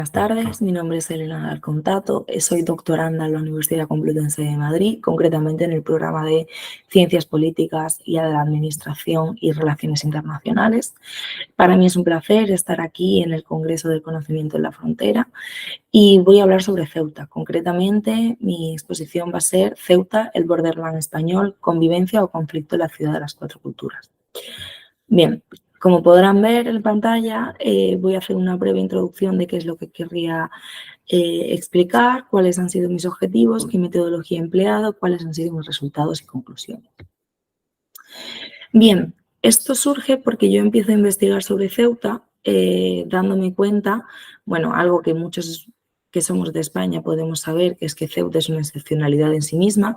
Buenas tardes, mi nombre es Elena Alcontato, soy doctoranda en la Universidad Complutense de Madrid, concretamente en el programa de Ciencias Políticas y de la Administración y Relaciones Internacionales. Para mí es un placer estar aquí en el Congreso del Conocimiento en la Frontera y voy a hablar sobre Ceuta. Concretamente, mi exposición va a ser Ceuta, el borderland español, convivencia o conflicto en la ciudad de las cuatro culturas. Bien, como podrán ver en pantalla, voy a hacer una breve introducción de qué es lo que querría explicar, cuáles han sido mis objetivos, qué metodología he empleado, cuáles han sido mis resultados y conclusiones. Bien, esto surge porque yo empiezo a investigar sobre Ceuta, dándome cuenta, bueno, algo que muchos que somos de España podemos saber, que es que Ceuta es una excepcionalidad en sí misma.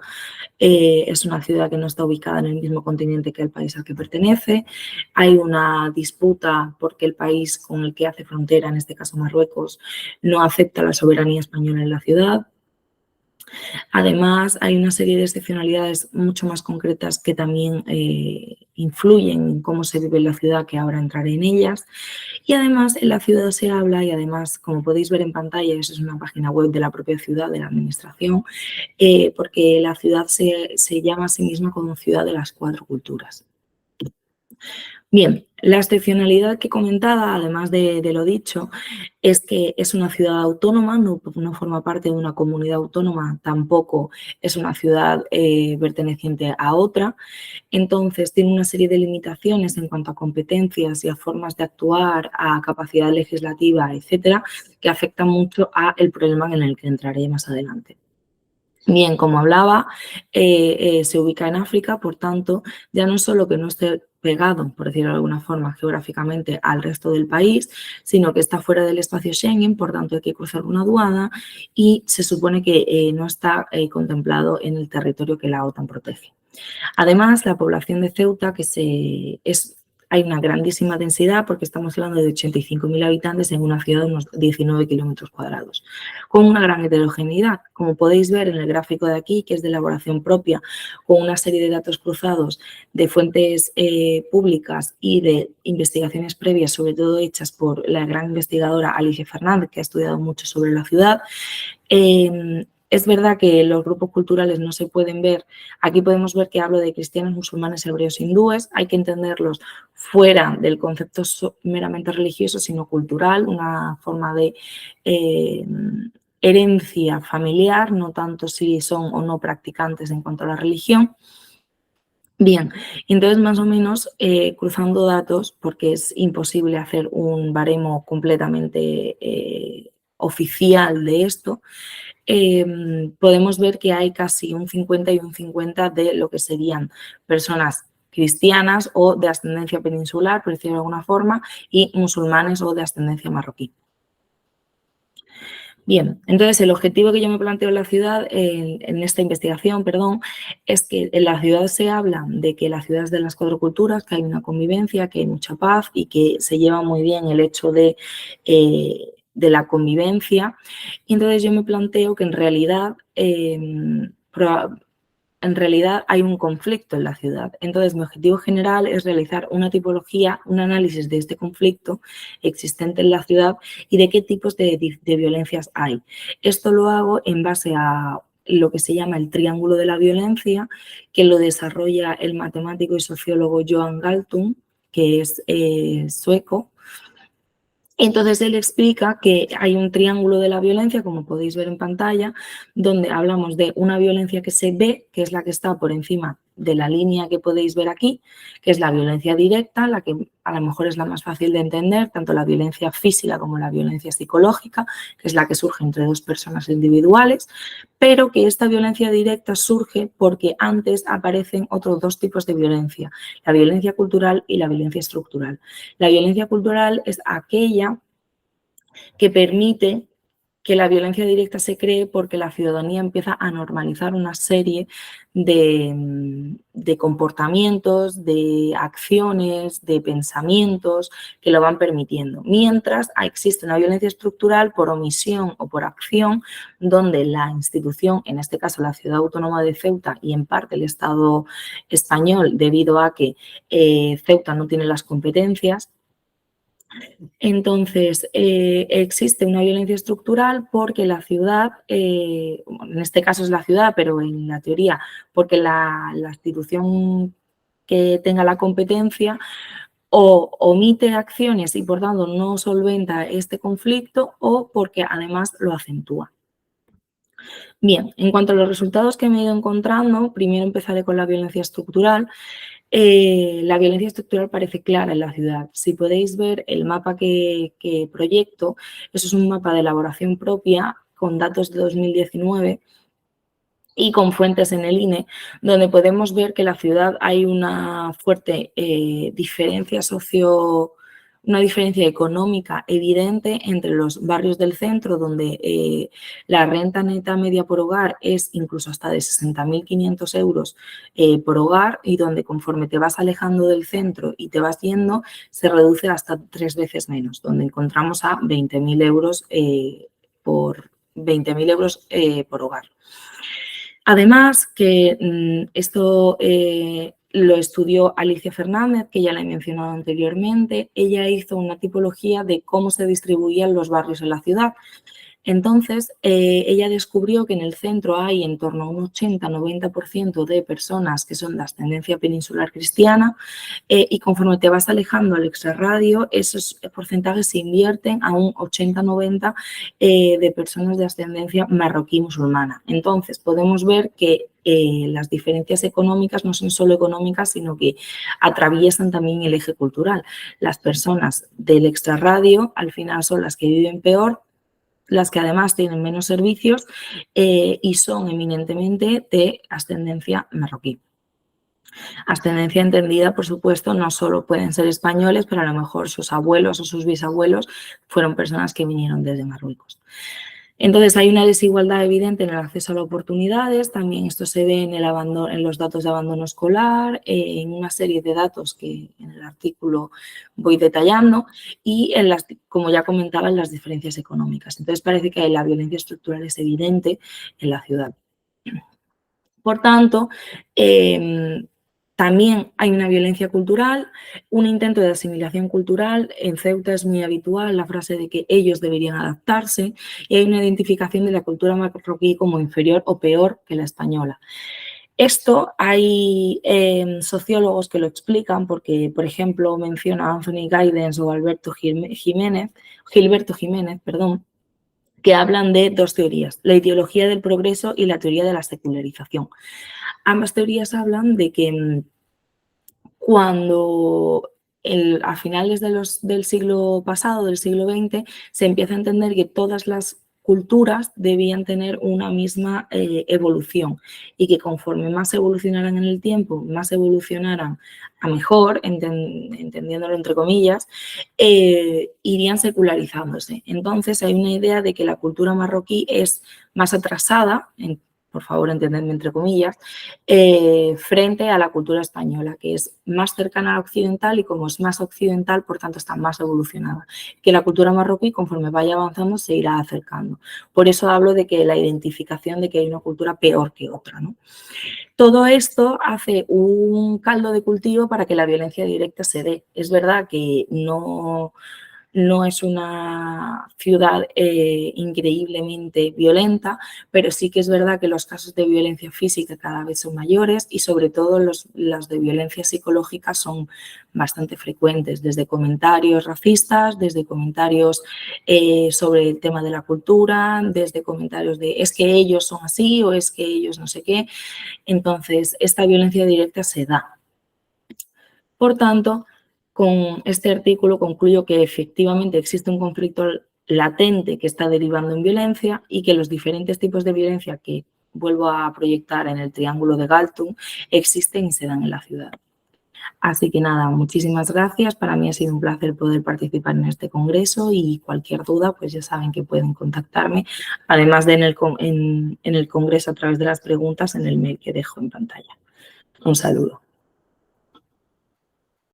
Es una ciudad que no está ubicada en el mismo continente que el país al que pertenece. Hay una disputa porque el país con el que hace frontera, en este caso Marruecos, no acepta la soberanía española en la ciudad. Además, hay una serie de excepcionalidades mucho más concretas que también influyen en cómo se vive en la ciudad, que ahora entraré en ellas. Y además, en la ciudad se habla, y además, como podéis ver en pantalla, eso es una página web de la propia ciudad, de la administración, porque la ciudad se llama a sí misma como ciudad de las cuatro culturas. Bien, la excepcionalidad que comentaba, además de lo dicho, es que es una ciudad autónoma, no forma parte de una comunidad autónoma, tampoco es una ciudad perteneciente a otra. Entonces, tiene una serie de limitaciones en cuanto a competencias y a formas de actuar, a capacidad legislativa, etcétera, que afectan mucho al problema en el que entraré más adelante. Bien, como hablaba, se ubica en África, por tanto, ya no solo que no esté pegado, por decirlo de alguna forma, geográficamente al resto del país, sino que está fuera del espacio Schengen, por tanto hay que cruzar una aduana y se supone que no está contemplado en el territorio que la OTAN protege. Además, la población de Ceuta, hay una grandísima densidad porque estamos hablando de 85.000 habitantes en una ciudad de unos 19 kilómetros cuadrados, con una gran heterogeneidad. Como podéis ver en el gráfico de aquí, que es de elaboración propia, con una serie de datos cruzados de fuentes públicas y de investigaciones previas, sobre todo hechas por la gran investigadora Alicia Fernández, que ha estudiado mucho sobre la ciudad. Es verdad que los grupos culturales no se pueden ver. Aquí podemos ver que hablo de cristianos, musulmanes, hebreos, hindúes. Hay que entenderlos fuera del concepto meramente religioso, sino cultural, una forma de herencia familiar, no tanto si son o no practicantes en cuanto a la religión. Bien, entonces más o menos cruzando datos, porque es imposible hacer un baremo completamente oficial de esto, podemos ver que hay casi un 50 y un 50 de lo que serían personas cristianas o de ascendencia peninsular, por decirlo de alguna forma, y musulmanes o de ascendencia marroquí. Bien, entonces el objetivo que yo me planteo en la ciudad, en esta investigación, perdón, es que en la ciudad se habla de que la ciudad es de las cuatro culturas, que hay una convivencia, que hay mucha paz y que se lleva muy bien el hecho de la convivencia. Y entonces yo me planteo que en realidad hay un conflicto en la ciudad. Entonces, mi objetivo general es realizar una tipología, un análisis de este conflicto existente en la ciudad y de qué tipos de violencias hay. Esto lo hago en base a lo que se llama el triángulo de la violencia, que lo desarrolla el matemático y sociólogo Johan Galtung, que es sueco. Entonces, él explica que hay un triángulo de la violencia, como podéis ver en pantalla, donde hablamos de una violencia que se ve, que es la que está por encima de la línea que podéis ver aquí, que es la violencia directa, la que a lo mejor es la más fácil de entender, tanto la violencia física como la violencia psicológica, que es la que surge entre dos personas individuales, pero que esta violencia directa surge porque antes aparecen otros dos tipos de violencia, la violencia cultural y la violencia estructural. La violencia cultural es aquella que permite que la violencia directa se cree porque la ciudadanía empieza a normalizar una serie de comportamientos, de acciones, de pensamientos que lo van permitiendo. Mientras existe una violencia estructural por omisión o por acción, donde la institución, en este caso la Ciudad Autónoma de Ceuta y en parte el Estado español, debido a que Ceuta no tiene las competencias, Entonces, existe una violencia estructural porque la ciudad, en este caso es la ciudad, pero en la teoría, porque la institución que tenga la competencia o omite acciones y por tanto no solventa este conflicto o porque además lo acentúa. Bien, en cuanto a los resultados que me he ido encontrando, primero empezaré con la violencia estructural. La violencia estructural parece clara en la ciudad. Si podéis ver el mapa que proyecto, eso es un mapa de elaboración propia con datos de 2019 y con fuentes en el INE, donde podemos ver que en la ciudad hay una fuerte diferencia una diferencia económica evidente entre los barrios del centro, donde la renta neta media por hogar es incluso hasta de 60.500 euros por hogar y donde conforme te vas alejando del centro y te vas yendo, se reduce hasta 3 veces menos, donde encontramos a 20.000 euros por hogar. Además, que esto lo estudió Alicia Fernández, que ya la he mencionado anteriormente. Ella hizo una tipología de cómo se distribuían los barrios en la ciudad. Entonces, ella descubrió que en el centro hay en torno a un 80-90% de personas que son de ascendencia peninsular cristiana y conforme te vas alejando al extrarradio, esos porcentajes se invierten a un 80-90% de personas de ascendencia marroquí musulmana. Entonces, podemos ver que las diferencias económicas no son solo económicas, sino que atraviesan también el eje cultural. Las personas del extrarradio al final son las que viven peor, las que además tienen menos servicios y son eminentemente de ascendencia marroquí. Ascendencia entendida, por supuesto, no solo pueden ser españoles, pero a lo mejor sus abuelos o sus bisabuelos fueron personas que vinieron desde Marruecos. Entonces, hay una desigualdad evidente en el acceso a las oportunidades, también esto se ve en los datos de abandono escolar, en una serie de datos que en el artículo voy detallando y, como ya comentaba, en las diferencias económicas. Entonces, parece que la violencia estructural es evidente en la ciudad. Por tanto, también hay una violencia cultural, un intento de asimilación cultural. En Ceuta es muy habitual la frase de que ellos deberían adaptarse y hay una identificación de la cultura marroquí como inferior o peor que la española. Esto hay sociólogos que lo explican porque, por ejemplo, menciona Anthony Giddens o Gilberto Jiménez, que hablan de dos teorías, la ideología del progreso y la teoría de la secularización. Ambas teorías hablan de que cuando a finales del siglo pasado, del siglo XX, se empieza a entender que todas las culturas debían tener una misma evolución y que conforme más evolucionaran en el tiempo, más evolucionaran a mejor, entendiéndolo entre comillas, irían secularizándose. Entonces hay una idea de que la cultura marroquí es más atrasada, por favor, entenderme entre comillas, frente a la cultura española, que es más cercana a la occidental y como es más occidental, por tanto, está más evolucionada. Que la cultura marroquí, conforme vaya avanzando, se irá acercando. Por eso hablo de que la identificación de que hay una cultura peor que otra, ¿no? Todo esto hace un caldo de cultivo para que la violencia directa se dé. Es verdad que no es una ciudad increíblemente violenta, pero sí que es verdad que los casos de violencia física cada vez son mayores y sobre todo los de violencia psicológica son bastante frecuentes, desde comentarios racistas, desde comentarios sobre el tema de la cultura, desde comentarios de es que ellos son así o es que ellos no sé qué. Entonces, esta violencia directa se da. Por tanto, con este artículo concluyo que efectivamente existe un conflicto latente que está derivando en violencia y que los diferentes tipos de violencia que vuelvo a proyectar en el triángulo de Galtung existen y se dan en la ciudad. Así que nada, muchísimas gracias. Para mí ha sido un placer poder participar en este congreso y cualquier duda, pues ya saben que pueden contactarme, además de en el congreso a través de las preguntas en el mail que dejo en pantalla. Un saludo.